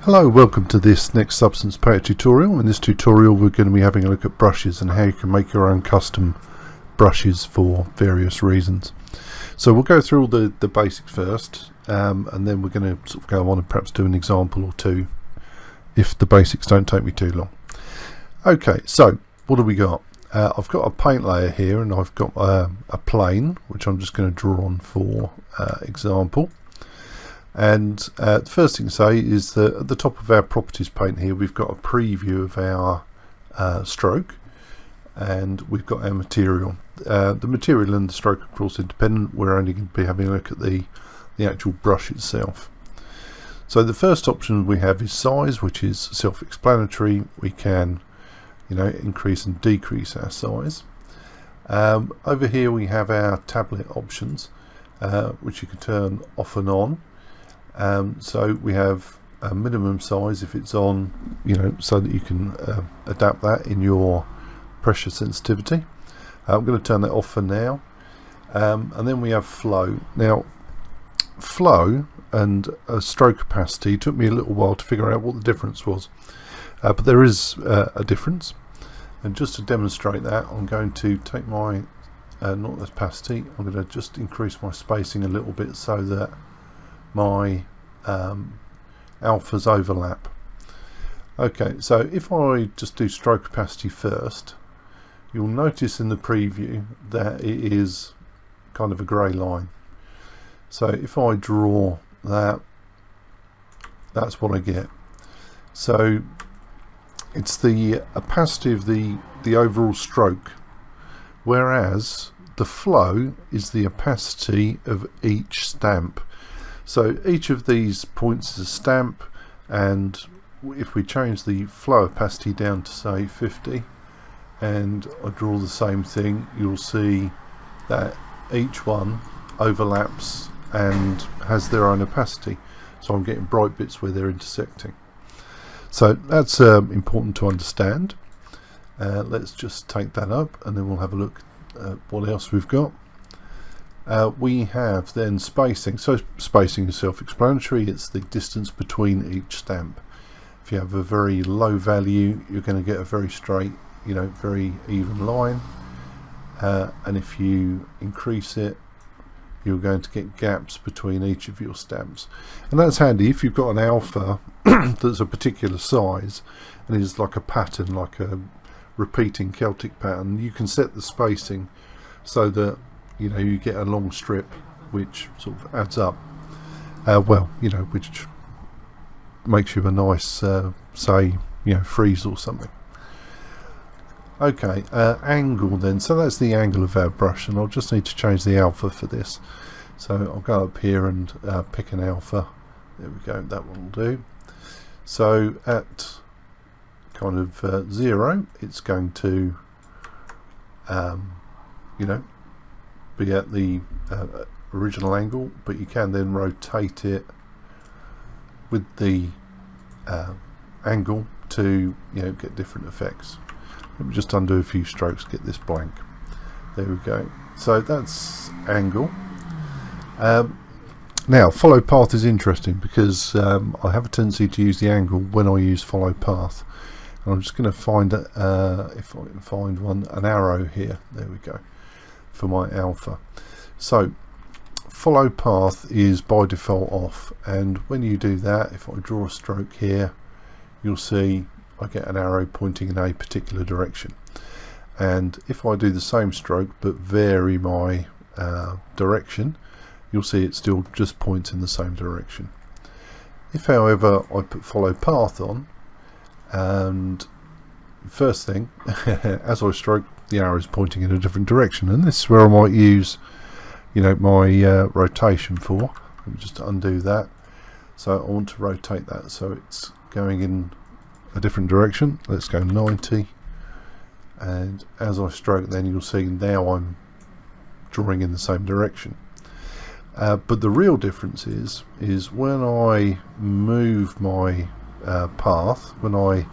Hello, welcome to this next Substance Paint tutorial. In this tutorial we're going to be having a look at brushes and how you can make your own custom brushes for various reasons. So we'll go through all the basics first, and then we're going to sort of go on and perhaps do an example or two if the basics don't take me too long. Okay, so what have we got? I've got a paint layer here, and I've got a plane which I'm just going to draw on for example. And the first thing to say is that at the top of our properties paint here we've got a preview of our stroke, and we've got our material. The material and the stroke of course independent. We're only going to be having a look at the actual brush itself. So the first option we have is size, which is self-explanatory. We can increase and decrease our size. Over here we have our tablet options, which you can turn off and on. So we have a minimum size if it's on, so that you can adapt that in your pressure sensitivity. I'm going to turn that off for now. And then we have flow. Now, flow and stroke opacity took me a little while to figure out what the difference was, but there is a difference. And just to demonstrate that, I'm going to take my not opacity. I'm going to just increase my spacing a little bit so that my alphas overlap. Okay, so if I just do stroke opacity first, you'll notice in the preview that it is kind of a grey line. So if I draw that, that's what I get. So it's the opacity of the overall stroke, whereas the flow is the opacity of each stamp. So each of these points is a stamp, and if we change the flow opacity down to say 50 and I draw the same thing, you'll see that each one overlaps and has their own opacity. So I'm getting bright bits where they're intersecting. So that's important to understand. Let's just take that up and then we'll have a look at what else we've got. We have then spacing. So spacing is self-explanatory. It's the distance between each stamp. If you have a very low value, you're going to get a very straight, very even line. And if you increase it, you're going to get gaps between each of your stamps. And that's handy if you've got an alpha that's a particular size and is like a pattern, like a repeating Celtic pattern. You can set the spacing so that you get a long strip which sort of adds up, which makes you a nice say frieze or something. Okay, angle then. So that's the angle of our brush, and I'll just need to change the alpha for this. So I'll go up here and pick an alpha. There we go, that one will do. So at kind of 0, it's going to be at the original angle, but you can then rotate it with the angle to get different effects. Let me just undo a few strokes, get this blank. There we go. So that's angle. Now follow path is interesting because I have a tendency to use the angle when I use follow path. And I'm just going to find if I can find an arrow here. There we go, for my alpha. So follow path is by default off, and when you do that, if I draw a stroke here, you'll see I get an arrow pointing in a particular direction. And if I do the same stroke but vary my direction, you'll see it still just points in the same direction. If however I put follow path on, and first thing as I stroke, the arrow is pointing in a different direction, and this is where I might use my rotation for. Let me just undo that. So I want to rotate that so it's going in a different direction. Let's go 90, and as I stroke then you'll see now I'm drawing in the same direction. But the real difference is when I move my path, when I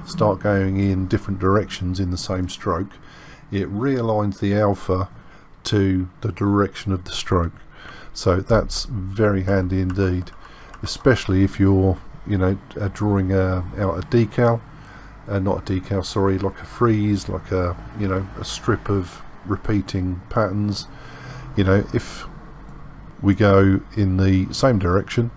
start going in different directions in the same stroke, it realigns the alpha to the direction of the stroke. So that's very handy indeed, especially if you're drawing out a decal, not a decal, sorry, like a frieze, like a strip of repeating patterns. If we go in the same direction,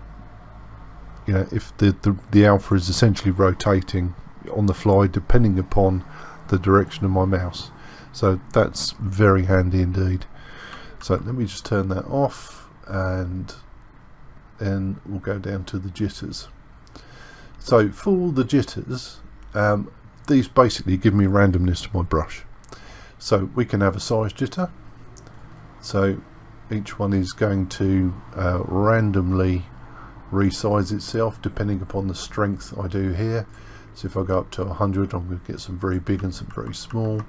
if the alpha is essentially rotating on the fly depending upon the direction of my mouse. So that's very handy indeed. So let me just turn that off, and then we'll go down to the jitters. So for the jitters, these basically give me randomness to my brush. So we can have a size jitter. So each one is going to randomly resize itself depending upon the strength I do here. So if I go up to 100, I'm going to get some very big and some very small.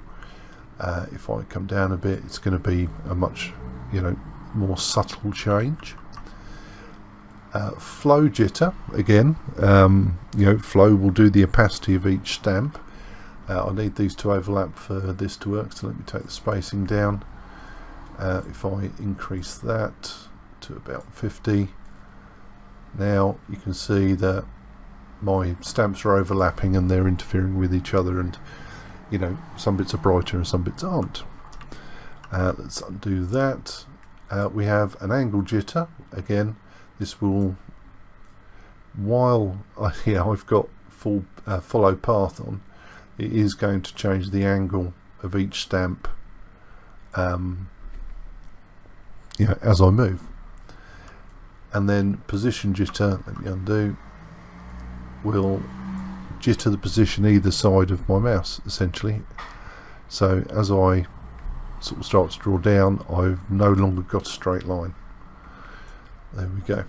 If I come down a bit, it's going to be a much more subtle change. Flow jitter, again, flow will do the opacity of each stamp. I need these to overlap for this to work, so let me take the spacing down. If I increase that to about 50, now you can see that my stamps are overlapping and they're interfering with each other, and some bits are brighter and some bits aren't. Let's undo that. We have an angle jitter. Again, this will, while I've got full follow path on, it is going to change the angle of each stamp as I move. And then position jitter, let me undo, will jitter the position either side of my mouse essentially. So as I sort of start to draw down, I've no longer got a straight line. There we go.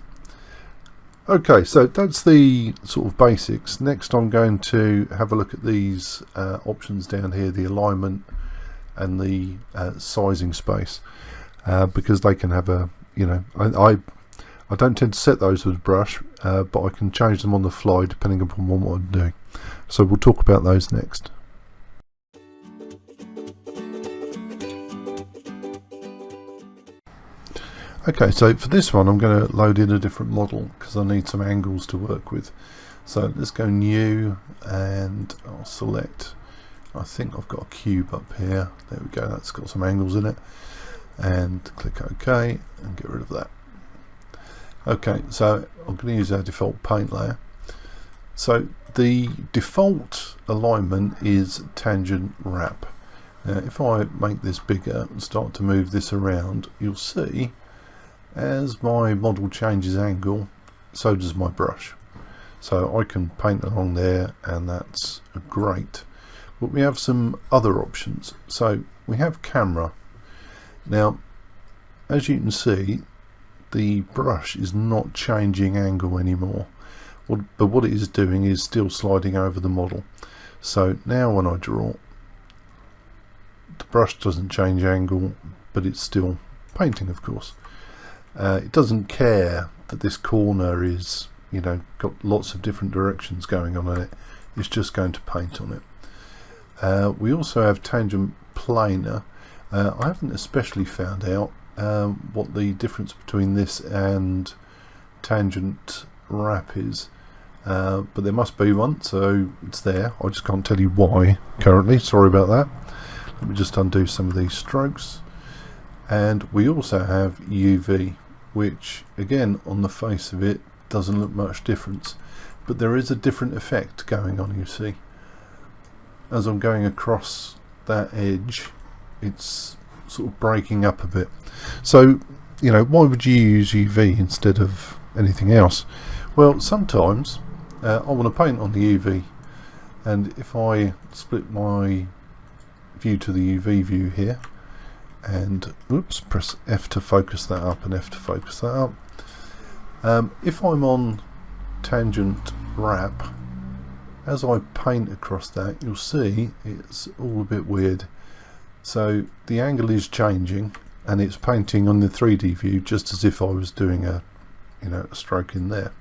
Okay, so that's the sort of basics. Next I'm going to have a look at these options down here, the alignment and the sizing space, because they can have a, I don't tend to set those with a brush, but I can change them on the fly depending upon what I'm doing. So we'll talk about those next. Okay, so for this one I'm going to load in a different model because I need some angles to work with. So let's go new, and I'll select, I think I've got a cube up here. There we go, that's got some angles in it. And click OK and get rid of that. Okay, so I'm going to use our default paint layer. So the default alignment is tangent wrap. Now if I make this bigger and start to move this around, you'll see as my model changes angle, so does my brush. So I can paint along there, and that's great. But we have some other options. So we have camera. Now as you can see, the brush is not changing angle anymore, but what it is doing is still sliding over the model. So now when I draw, the brush doesn't change angle, but it's still painting, of course. It doesn't care that this corner is got lots of different directions going on in it. It's just going to paint on it. We also have tangent planar. I haven't especially found out what the difference between this and tangent wrap is, but there must be one, so it's there. I just can't tell you why currently, sorry about that. Let me just undo some of these strokes. And we also have UV, which again on the face of it doesn't look much difference, but there is a different effect going on. You see, as I'm going across that edge, it's sort of breaking up a bit. So why would you use UV instead of anything else? Well, sometimes I want to paint on the UV, and if I split my view to the UV view here, and oops, press F to focus that up and F to focus that up. If I'm on tangent wrap, as I paint across that, you'll see it's all a bit weird. So the angle is changing, and it's painting on the 3D view just as if I was doing a a stroke in there.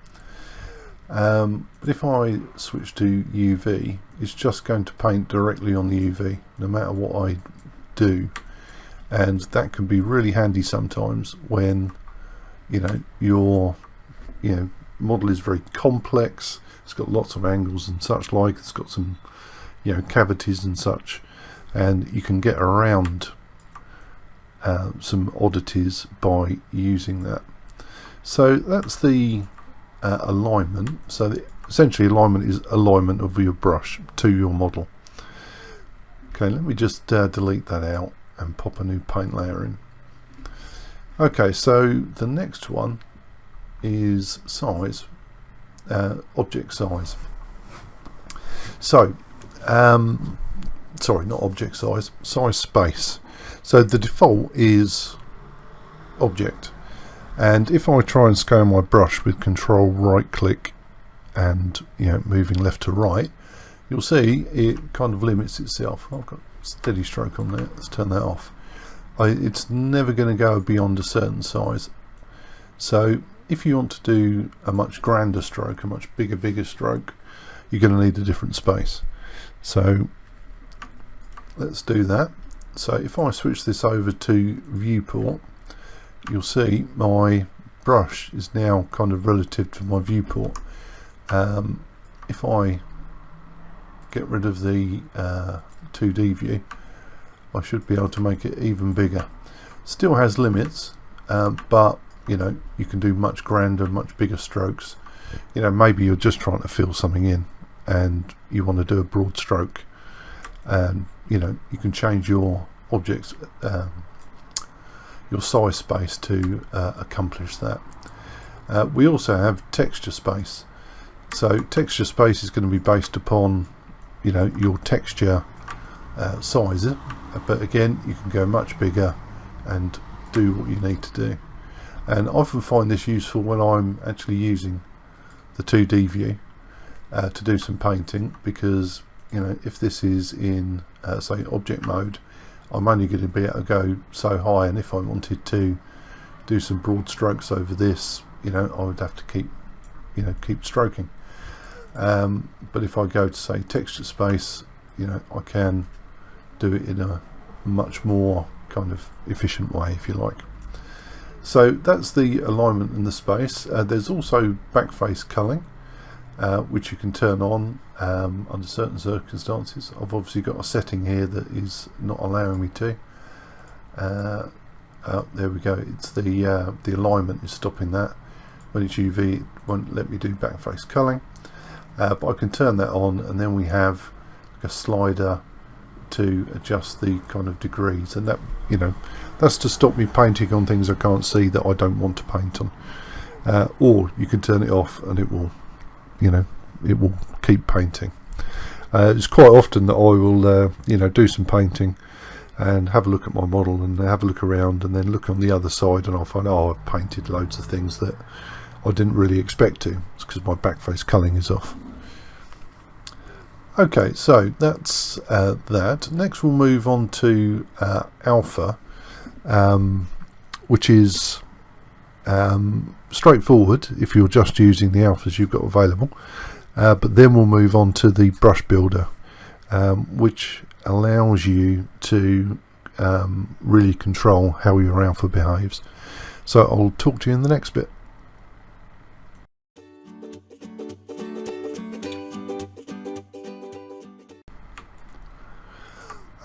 But if I switch to UV, it's just going to paint directly on the UV no matter what I do. And that can be really handy sometimes when your model is very complex, It's got lots of angles and such like. It's got some, you know, cavities and such, and you can get around some oddities by using that. So that's the alignment. So essentially alignment is alignment of your brush to your model. Okay, let me just delete that out and pop a new paint layer in. Okay, so the next one is size, object size. So sorry, not object size, size space. So the default is object, and if I try and scale my brush with control right click and, you know, moving left to right, you'll see it kind of limits itself. I've got steady stroke on there. Let's turn that off. It's never going to go beyond a certain size. So if you want to do a much grander stroke, a much bigger stroke, you're going to need a different space. So let's do that. So if I switch this over to viewport, you'll see my brush is now kind of relative to my viewport. If I get rid of the 2D view, I should be able to make it even bigger. Still has limits, but you know, you can do much grander, much bigger strokes. You know, maybe you're just trying to fill something in and you want to do a broad stroke, and you know, you can change your objects, your size space to accomplish that. We also have texture space. So texture space is going to be based upon, you know, your texture size, but again, you can go much bigger and do what you need to do. And I often find this useful when I'm actually using the 2D view to do some painting, because, you know, if this is in say object mode, I'm only going to be able to go so high, and if I wanted to do some broad strokes over this, you know, I would have to keep, you know, keep stroking. But if I go to say texture space, you know, I can do it in a much more kind of efficient way, if you like. So that's the alignment in the space. There's also backface culling, which you can turn on under certain circumstances. I've obviously got a setting here that is not allowing me to. There we go. It's the alignment is stopping that. When it's UV, it won't let me do backface culling. But I can turn that on, and then we have like a slider to adjust the kind of degrees, and that, you know, that's to stop me painting on things I can't see that I don't want to paint on. Or you can turn it off and it will, you know, it will keep painting. It's quite often that I will you know, do some painting and have a look at my model and have a look around, and then look on the other side, and I'll find, oh, I've painted loads of things that I didn't really expect to. It's because my backface culling is off. Okay, so that's that. Next we'll move on to alpha, which is straightforward if you're just using the alphas you've got available, but then we'll move on to the brush builder, which allows you to really control how your alpha behaves. So I'll talk to you in the next bit.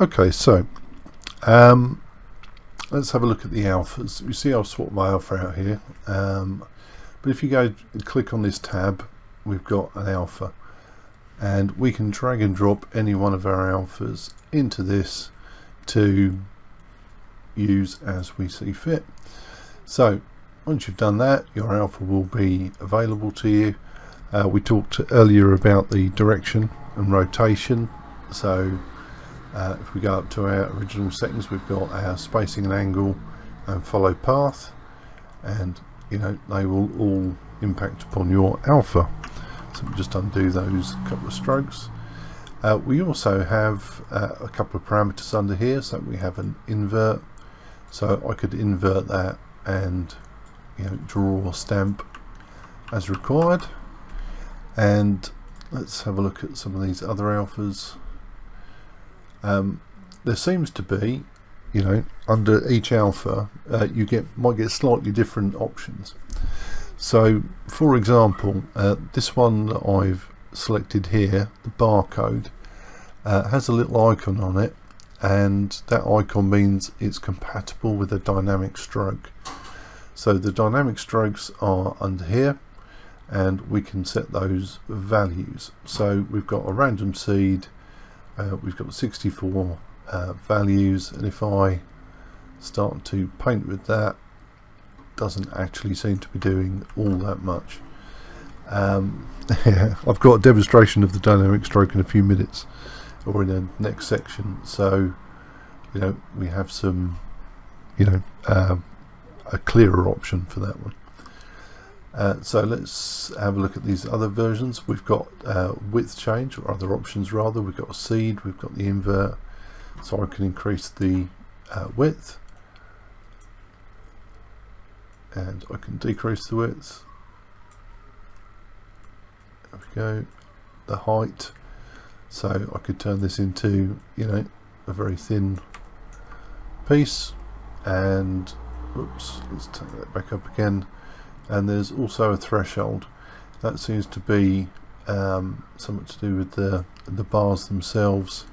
Okay, so let's have a look at the alphas. You see I've swapped my alpha out here, but if you go and click on this tab, we've got an alpha, and we can drag and drop any one of our alphas into this to use as we see fit. So once you've done that, your alpha will be available to you. We talked earlier about the direction and rotation, so if we go up to our original settings, we've got our spacing and angle and follow path, and you know, they will all impact upon your alpha. So we just undo those couple of strokes. We also have a couple of parameters under here. So we have an invert, so I could invert that and, you know, draw a stamp as required. And let's have a look at some of these other alphas. There seems to be, you know, under each alpha you might get slightly different options. So for example, this one that I've selected here, the barcode, has a little icon on it, and that icon means it's compatible with a dynamic stroke. So the dynamic strokes are under here, and we can set those values. So we've got a random seed, we've got 64 values, and if I start to paint with that, doesn't actually seem to be doing all that much. Yeah, I've got a demonstration of the dynamic stroke in a few minutes, or in the next section. So you know, we have some, you know, a clearer option for that one. So let's have a look at these other versions. We've got width change, or other options rather. We've got a seed, we've got the invert, so I can increase the width, and I can decrease the width. There we go. The height, so I could turn this into, you know, a very thin piece, and oops, let's take that back up again. And there's also a threshold. That seems to be something to do with the bars themselves.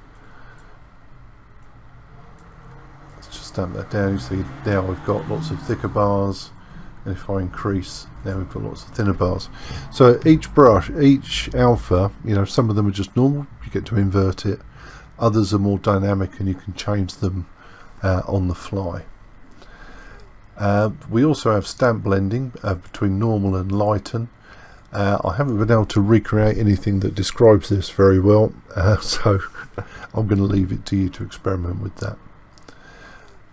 Let's just stamp that down. You see now we've got lots of thicker bars, and if I increase, now we've got lots of thinner bars. So each brush, each alpha, you know, some of them are just normal, you get to invert it. Others are more dynamic, and you can change them on the fly. We also have stamp blending between normal and lighten. I haven't been able to recreate anything that describes this very well, so I'm going to leave it to you to experiment with that.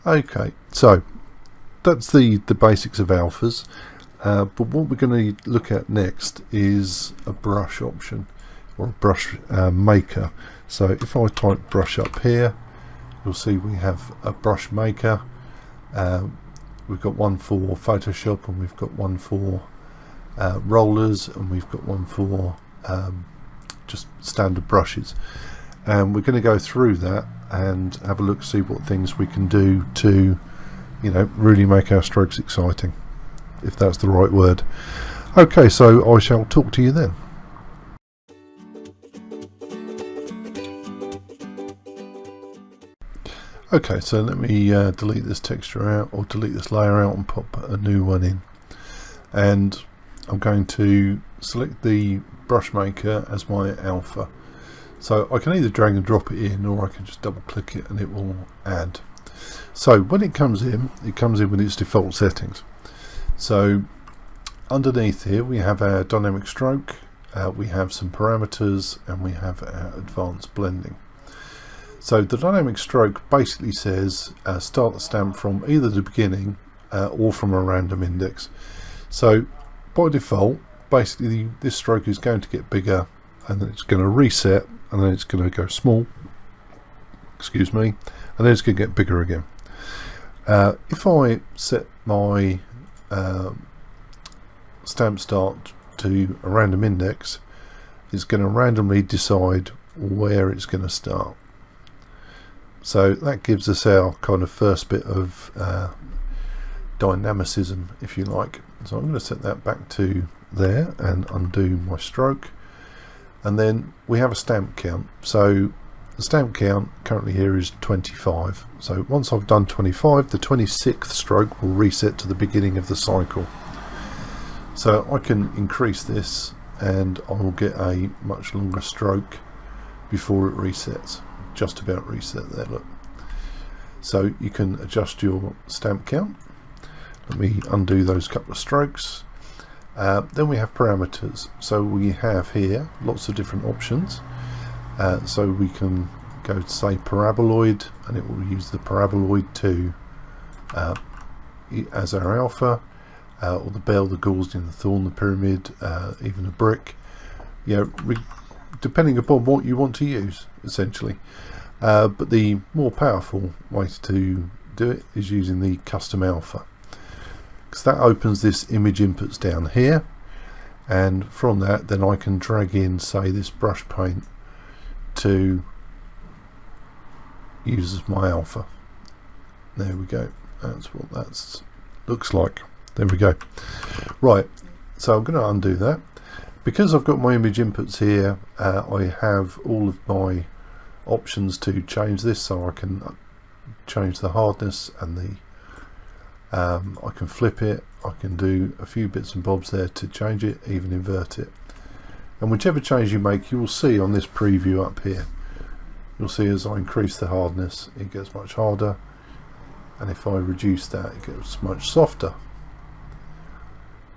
Okay, so that's the basics of alphas, but what we're going to look at next is a brush option, or a brush maker. So if I type brush up here, you'll see we have a brush maker. We've got one for Photoshop, and we've got one for rollers, and we've got one for just standard brushes. And we're going to go through that and have a look, see what things we can do to, you know, really make our strokes exciting, if that's the right word. Okay, so I shall talk to you then. Okay, so let me delete this texture out, or delete this layer out, and pop a new one in. And I'm going to select the brush maker as my alpha. So I can either drag and drop it in, or I can just double click it and it will add. So when it comes in with its default settings. So underneath here we have our dynamic stroke, we have some parameters, and we have our advanced blending. So the dynamic stroke basically says start the stamp from either the beginning or from a random index. So by default, basically this stroke is going to get bigger, and then it's going to reset, and then it's going to go small, excuse me, and then it's going to get bigger again. If I set my stamp start to a random index, it's going to randomly decide where it's going to start. So that gives us our kind of first bit of dynamicism, if you like. So I'm going to set that back to there and undo my stroke. And then we have a stamp count. So the stamp count currently here is 25. So once I've done 25, the 26th stroke will reset to the beginning of the cycle. So I can increase this, and I will get a much longer stroke before it resets. Just about reset there, look. So you can adjust your stamp count. Let me undo those couple of strokes. Then we have parameters. So we have here lots of different options. So we can go to say paraboloid, and it will use the paraboloid to as our alpha, or the bell, the Gaussian, the thorn, the pyramid, even a brick. You know, depending upon what you want to use, essentially. But the more powerful way to do it is using the custom alpha, because that opens this image inputs down here, and from that then I can drag in, say, this brush paint to use as my alpha. There we go. That's what that looks like. There we go. Right, so I'm going to undo that. Because I've got my image inputs here, I have all of my options to change this, so I can change the hardness and the I can flip it, I can do a few bits and bobs there to change it, even invert it. And whichever change you make, you will see on this preview up here, you'll see as I increase the hardness it gets much harder, and if I reduce that it gets much softer.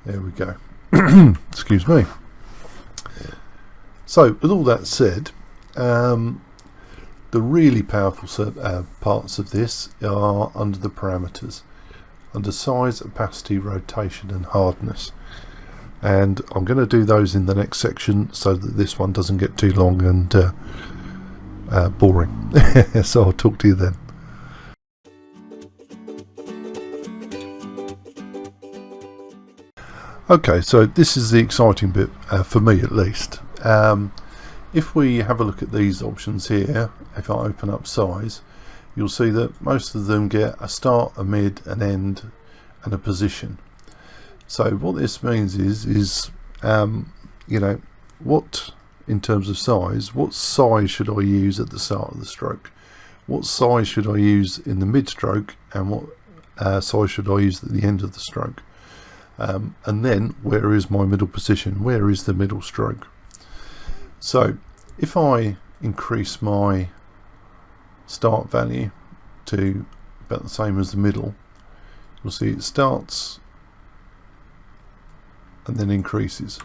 There we go. Excuse me. So with all that said, the really powerful parts of this are under the parameters, under size, opacity, rotation and hardness, and I'm going to do those in the next section so that this one doesn't get too long and boring. So I'll talk to you then. Okay, so this is the exciting bit, for me at least. If we have a look at these options here, if I open up size, you'll see that most of them get a start, a mid, an end and a position. So what this means is you know, what, in terms of size, what size should I use at the start of the stroke? What size should I use in the mid stroke, and what size should I use at the end of the stroke? And then where is my middle position? Where is the middle stroke? So if I increase my start value to about the same as the middle, you'll see it starts and then increases.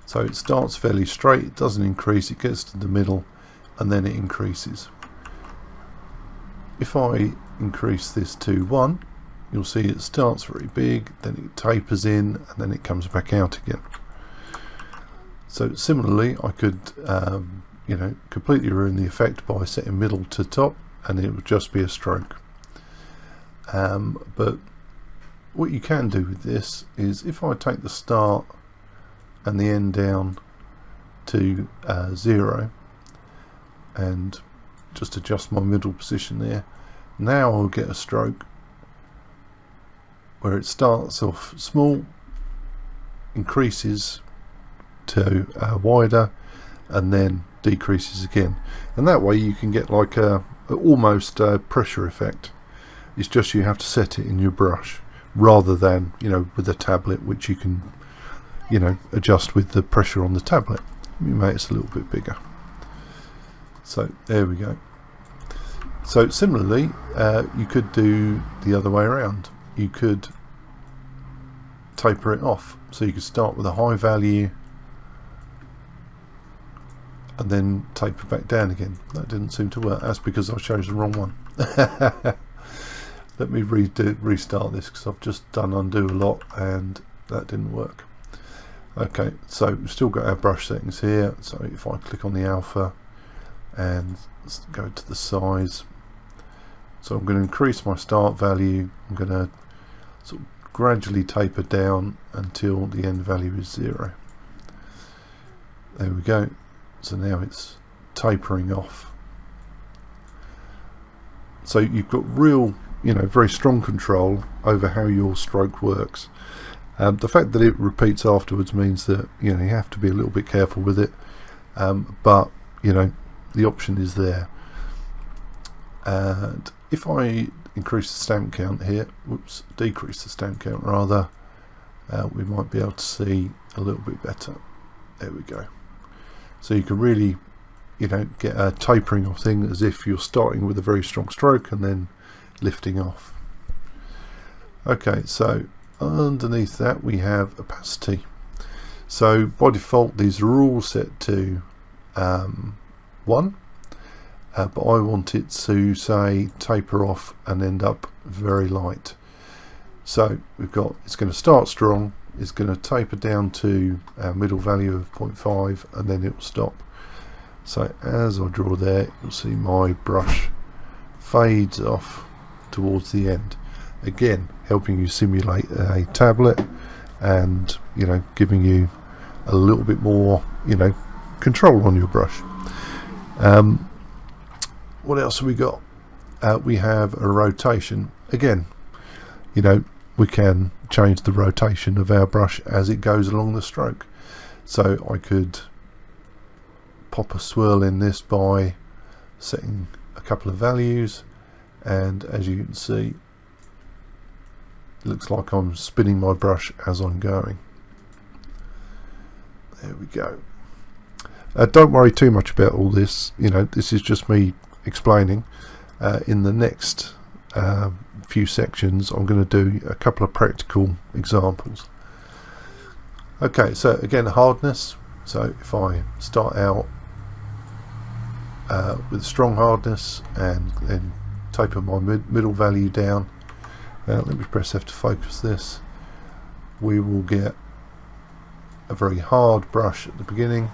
So it starts fairly straight, it doesn't increase, it gets to the middle and then it increases. If I increase this to 1, you'll see it starts very big, then it tapers in and then it comes back out again. So similarly I could you know, completely ruin the effect by setting middle to top and it would just be a stroke. But what you can do with this is, if I take the start and the end down to 0 and just adjust my middle position there, now I'll get a stroke where it starts off small, increases to wider and then decreases again, and that way you can get like a almost pressure effect. It's just you have to set it in your brush rather than, you know, with a tablet, which you can, you know, adjust with the pressure on the tablet. Let me make it a little bit bigger. So there we go. So similarly you could do the other way around. You could taper it off, so you could start with a high value and then taper back down again. That didn't seem to work. That's because I chose the wrong one. Let me restart this, because I've just done undo a lot and that didn't work. Okay, so we've still got our brush settings here. So if I click on the alpha and go to the size, so I'm going to increase my start value. I'm going to sort of gradually taper down until the end value is 0. There we go. So now it's tapering off. So you've got real, you know, very strong control over how your stroke works. The fact that it repeats afterwards means that, you know, you have to be a little bit careful with it, but you know, the option is there. And if I increase the stamp count here, whoops, decrease the stamp count rather, we might be able to see a little bit better. There we go. So you can really, you know, get a tapering off thing, as if you're starting with a very strong stroke and then lifting off. Okay, so underneath that we have opacity. So by default these are all set to 1, but I want it to say taper off and end up very light. So we've got, it's going to start strong, it's going to taper down to our middle value of 0.5 and then it will stop. So as I draw there, you'll see my brush fades off towards the end, again helping you simulate a tablet and, you know, giving you a little bit more, you know, control on your brush. What else have we got? We have a rotation. Again, you know, we can change the rotation of our brush as it goes along the stroke. So I could pop a swirl in this by setting a couple of values, and as you can see, it looks like I'm spinning my brush as I'm going. There we go. Don't worry too much about all this, you know, this is just me explaining. In the next few sections I'm going to do a couple of practical examples. Okay, so again, hardness. So if I start out with strong hardness and then taper my middle value down, let me press F to focus this, we will get a very hard brush at the beginning,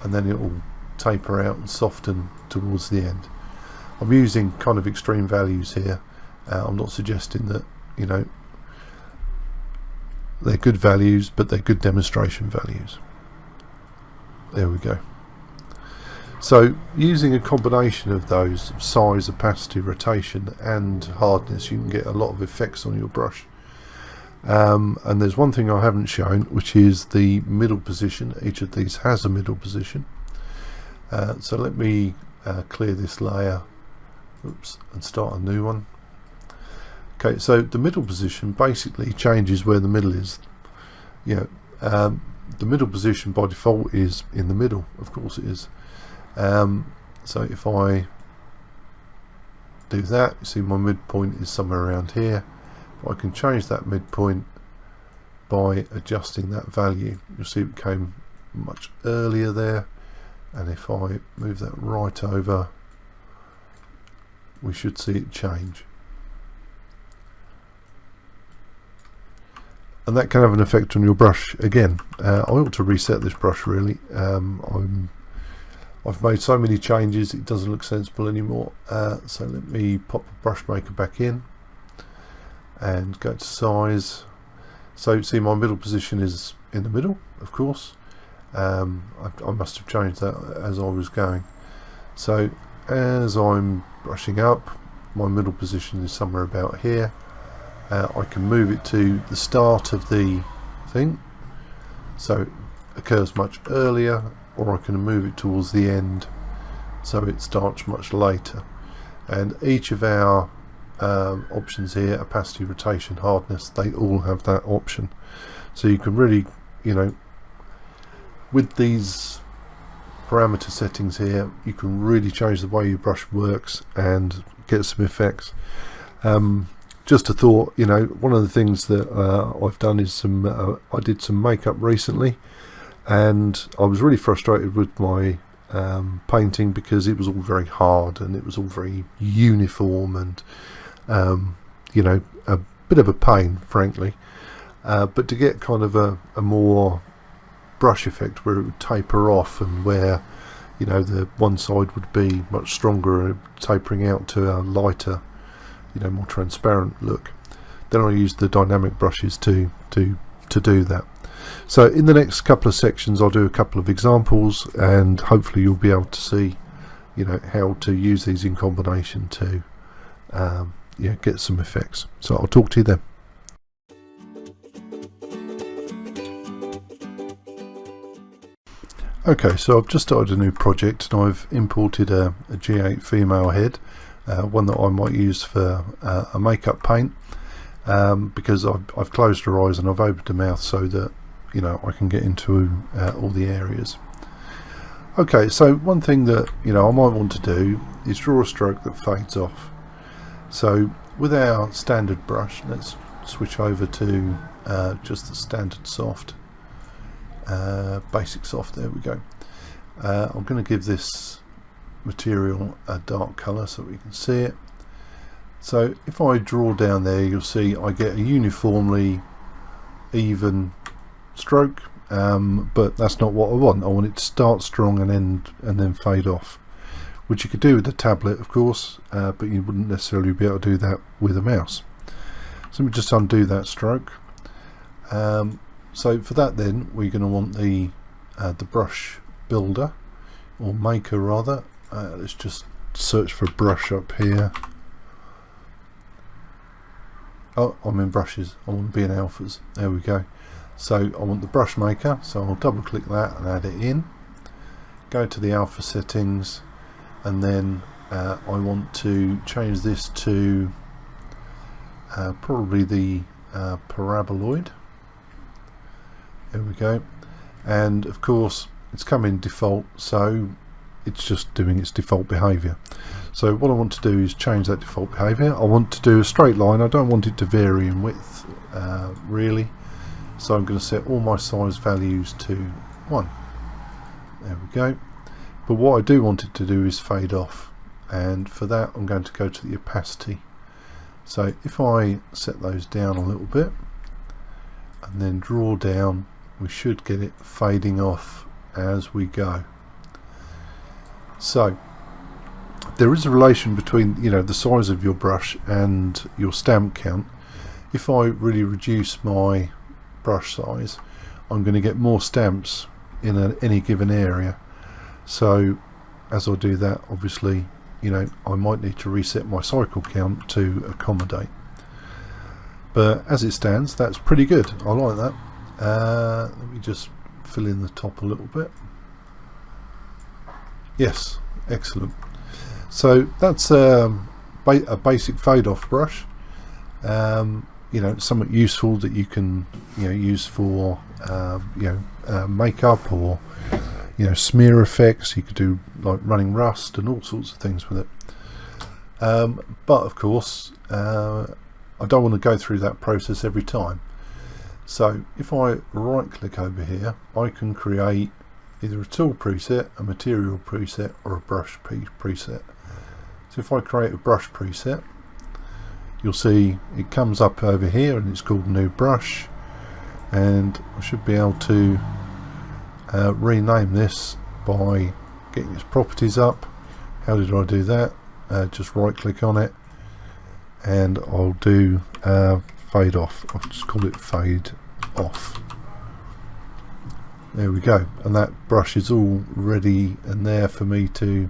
and then it will taper out and soften towards the end. I'm using kind of extreme values here. I'm not suggesting that, you know, they're good values, but they're good demonstration values. There we go. So using a combination of those, size, opacity, rotation and hardness, you can get a lot of effects on your brush. And there's one thing I haven't shown, which is the middle position. Each of these has a middle position. So let me clear this layer, and start a new one. Okay, so the middle position basically changes where the middle is. You know, the middle position by default is in the middle, of course it is. So if I do that, you see my midpoint is somewhere around here. I can change that midpoint by adjusting that value. You'll see it became much earlier there, and if I move that right over, we should see it change. And that can have an effect on your brush again. I ought to reset this brush really. I've made so many changes it doesn't look sensible anymore. So let me pop the brush maker back in and go to size. So see, my middle position is in the middle, of course. I must have changed that as I was going. So as I'm brushing up, my middle position is somewhere about here. I can move it to the start of the thing, so it occurs much earlier, or I can move it towards the end so it starts much later. And each of our options here, opacity, rotation, hardness, they all have that option. So you can really, you know, with these parameter settings here, you can really change the way your brush works and get some effects. Just a thought, you know, one of the things that I've done is I did some makeup recently, and I was really frustrated with my painting because it was all very hard and it was all very uniform and you know, a bit of a pain, frankly. But to get kind of a more brush effect where it would taper off, and where, you know, the one side would be much stronger, tapering out to a lighter, you know, more transparent look, then I used the dynamic brushes to do that. So in the next couple of sections I'll do a couple of examples, and hopefully you'll be able to see, you know, how to use these in combination to yeah, get some effects. So I'll talk to you then. Okay, so I've just started a new project and I've imported a G8 female head, one that I might use for a makeup paint, because I've closed her eyes and I've opened her mouth so that, you know, I can get into all the areas. Okay, so one thing that, you know, I might want to do is draw a stroke that fades off. So with our standard brush, let's switch over to just the standard soft, basic soft. There we go. I'm going to give this material a dark colour so we can see it. So if I draw down there, you'll see I get a uniformly even stroke, but that's not what I want. I want it to start strong and end and then fade off, which you could do with a tablet, of course, but you wouldn't necessarily be able to do that with a mouse. So let me just undo that stroke. So for that, then we're going to want the brush builder, or maker rather. Let's just search for brush up here. oh, I'm in brushes, I want to be in alphas. There we go. So I want the brush maker, so I'll double click that and add it in, go to the alpha settings, and then I want to change this to probably the paraboloid. There we go. And of course it's come in default, so it's just doing its default behavior. So what I want to do is change that default behavior. I want to do a straight line. I don't want it to vary in width really, so I'm going to set all my size values to 1. There we go. But what I do want it to do is fade off, and for that I'm going to go to the opacity. So if I set those down a little bit and then draw down, we should get it fading off as we go. So there is a relation between, you know, the size of your brush and your stamp count. If I really reduce my brush size, I'm going to get more stamps in any given area. So as I do that, obviously, you know, I might need to reset my cycle count to accommodate. But as it stands, that's pretty good. I like that. Let me just fill in the top a little bit. Yes, excellent. So that's a basic fade off brush. You know, somewhat useful that you can, you know, use for makeup, or, you know, smear effects. You could do like running rust and all sorts of things with it. But of course, I don't want to go through that process every time. So if I right click over here, I can create either a tool preset, a material preset, or a brush preset. So if I create a brush preset, you'll see it comes up over here and it's called new brush, and I should be able to rename this by getting its properties up. How did I do that? Just right click on it and I'll do fade off. I'll just call it fade off. There we go, and that brush is all ready and there for me to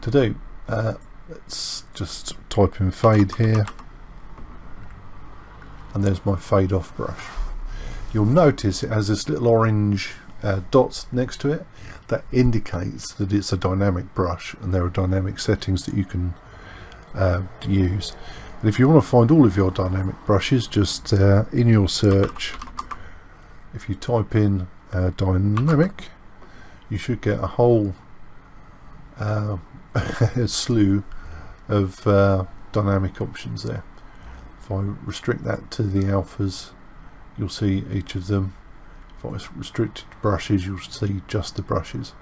do. Let's just type in fade here, and there's my fade off brush. You'll notice it has this little orange dots next to it. That indicates that it's a dynamic brush, and there are dynamic settings that you can use. And if you want to find all of your dynamic brushes, just in your search, if you type in dynamic, you should get a whole slew of dynamic options there. If I restrict that to the alphas, you'll see each of them. If I restrict it to brushes, you'll see just the brushes,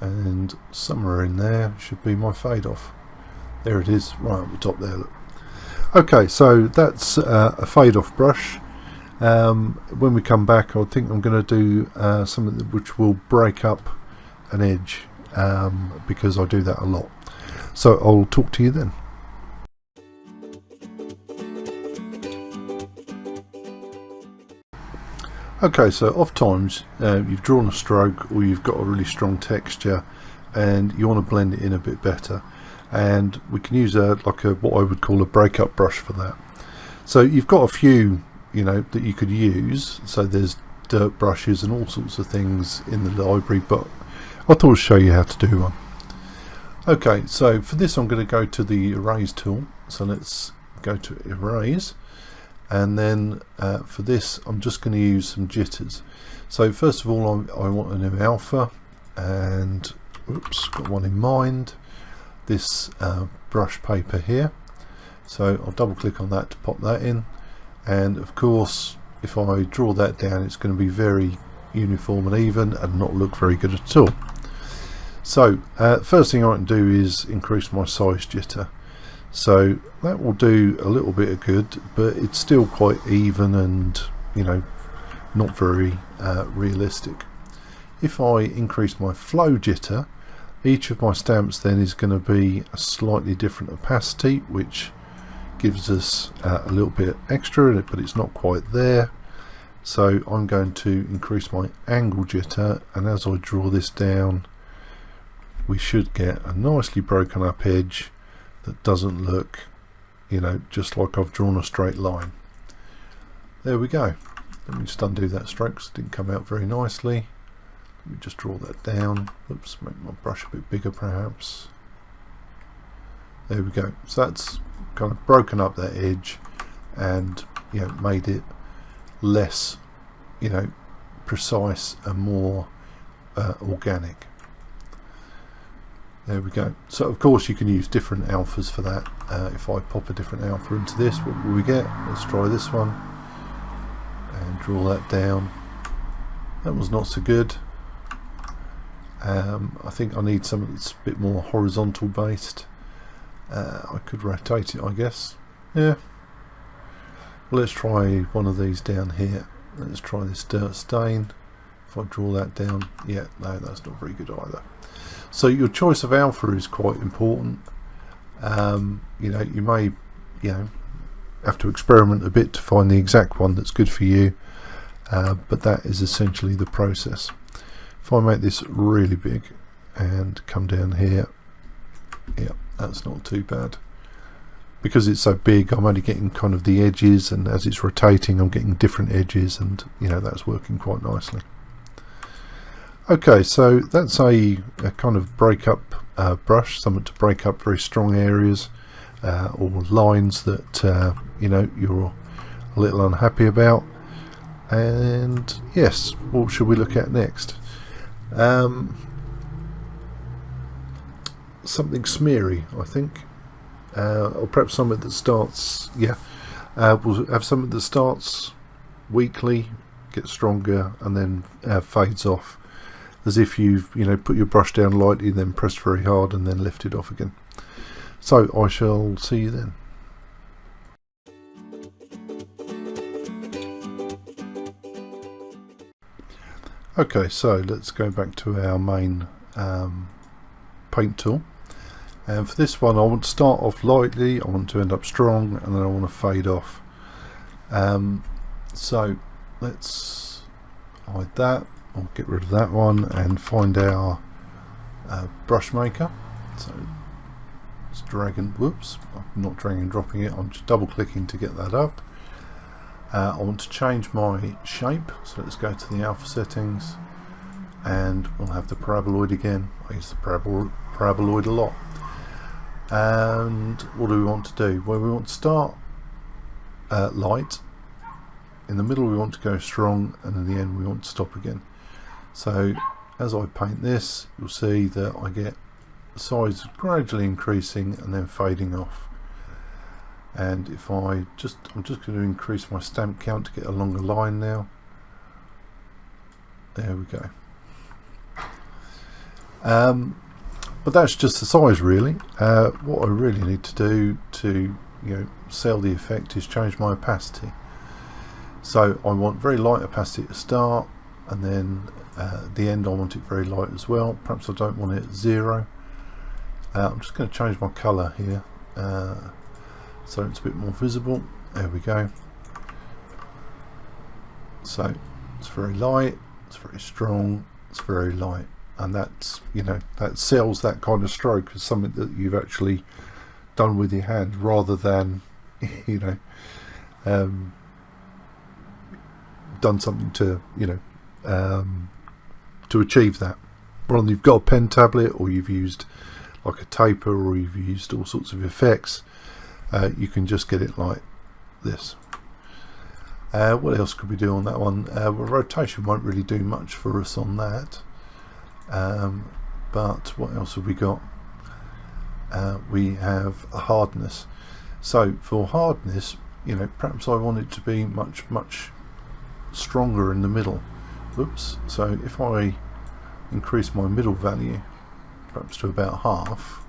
and somewhere in there should be my fade off. There it is, right at the top there. Look. Okay, so that's a fade off brush. When we come back, I think I'm going to do something which will break up an edge, because I do that a lot. So I'll talk to you then. Okay, so oftentimes you've drawn a stroke, or you've got a really strong texture and you want to blend it in a bit better, and we can use what I would call a breakup brush for that. So you've got a few, you know, that you could use. So there's dirt brushes and all sorts of things in the library, but I thought I'd show you how to do one. Okay, so for this I'm going to go to the erase tool. So let's go to erase, and then for this I'm just going to use some jitters. So first of all, I want a new alpha, and oops, got one in mind, this brush paper here. So I'll double click on that to pop that in, and of course if I draw that down, it's going to be very uniform and even and not look very good at all. So first thing I can do is increase my size jitter. So that will do a little bit of good, but it's still quite even and, you know, not very realistic. If I increase my flow jitter, each of my stamps then is going to be a slightly different opacity, which gives us a little bit extra, but it's not quite there. So I'm going to increase my angle jitter, and as I draw this down, we should get a nicely broken up edge that doesn't look you know, just like I've drawn a straight line. There we go. Let me just undo that stroke because it didn't come out very nicely. Let me just draw that down. Oops, make my brush a bit bigger perhaps. There we go. So that's kind of broken up that edge and, you know, made it less, you know, precise and more organic. There we go. So of course you can use different alphas for that. If I pop a different alpha into this, what will we get? Let's try this one and draw that down. That was not so good. I think I need something that's a bit more horizontal based. I could rotate it, I guess. Yeah. Well, let's try one of these down here. Let's try this dirt stain. If I draw that down, yeah, no, that's not very good either. So your choice of alpha is quite important. You know, you may, you know, have to experiment a bit to find the exact one that's good for you, but that is essentially the process. If I make this really big and come down here, yeah, that's not too bad. Because it's so big, I'm only getting kind of the edges, and as it's rotating I'm getting different edges, and you know, that's working quite nicely. Okay, so that's a kind of breakup brush, something to break up very strong areas or lines that you know, you're a little unhappy about. And yes, what should we look at next? Something smeary, I think, or perhaps something that starts, yeah, we'll have something that starts weakly, gets stronger, and then fades off, as if you've, you know, put your brush down lightly, then pressed very hard, and then lifted off again. So I shall see you then. Okay, so let's go back to our main paint tool, and for this one I want to start off lightly, I want to end up strong, and then I want to fade off. So let's hide that, or get rid of that one, and find our brush maker. So it's drag and, whoops, I'm not drag and dropping it, I'm just double clicking to get that up. I want to change my shape, so let's go to the alpha settings, and we'll have the paraboloid again. I use the paraboloid a lot. And what do we want to do? Well, we want to start light, in the middle we want to go strong, and in the end we want to stop again. So as I paint this, you'll see that I get the size gradually increasing and then fading off. And if I'm just going to increase my stamp count to get a longer line now. There we go. But that's just the size really. What I really need to do to, you know, sell the effect is change my opacity. So I want very light opacity at the start, and then at the end I want it very light as well. Perhaps I don't want it at 0. I'm just going to change my colour here. So it's a bit more visible. There we go. So it's very light, it's very strong, it's very light, and that's, you know, that sells that kind of stroke as something that you've actually done with your hand, rather than, you know, done something to, you know, to achieve that. Rather, you've got a pen tablet, or you've used like a taper, or you've used all sorts of effects. You can just get it like this. What else could we do on that one? Well, rotation won't really do much for us on that. But what else have we got? We have a hardness. So for hardness, you know, perhaps I want it to be much stronger in the middle. Oops. So if I increase my middle value perhaps to about half,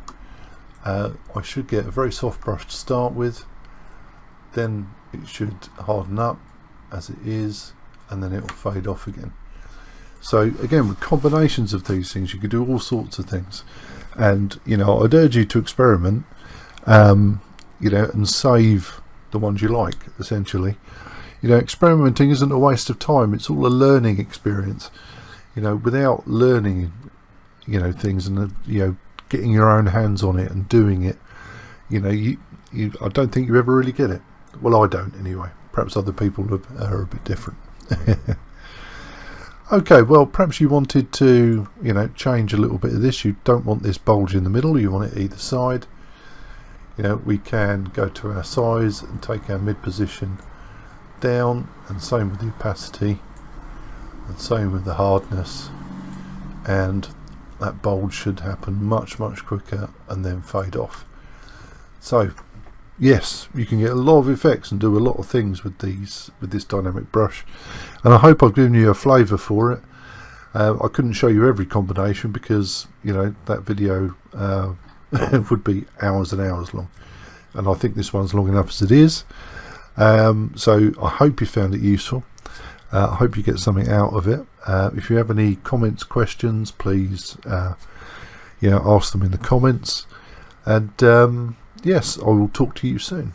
I should get a very soft brush to start with, then it should harden up as it is, and then it will fade off again. So again, with combinations of these things you can do all sorts of things, and you know, I'd urge you to experiment, you know, and save the ones you like. Essentially, you know, experimenting isn't a waste of time, it's all a learning experience. You know, without learning, you know, things, and you know, getting your own hands on it and doing it, you know, you I don't think you ever really get it. Well, I don't anyway. Perhaps other people are a bit different. Okay, well, perhaps you wanted to, change a little bit of this. You don't want this bulge in the middle, you want it either side. We can go to our size and take our mid position down, and same with the opacity, and same with the hardness, and that bulge should happen much quicker and then fade off. So yes, you can get a lot of effects and do a lot of things with this dynamic brush, and I hope I've given you a flavour for it. I couldn't show you every combination because that video would be hours and hours long, and I think this one's long enough as it is. So I hope you found it useful. I hope you get something out of it. If you have any comments, questions, please ask them in the comments, and yes, I will talk to you soon.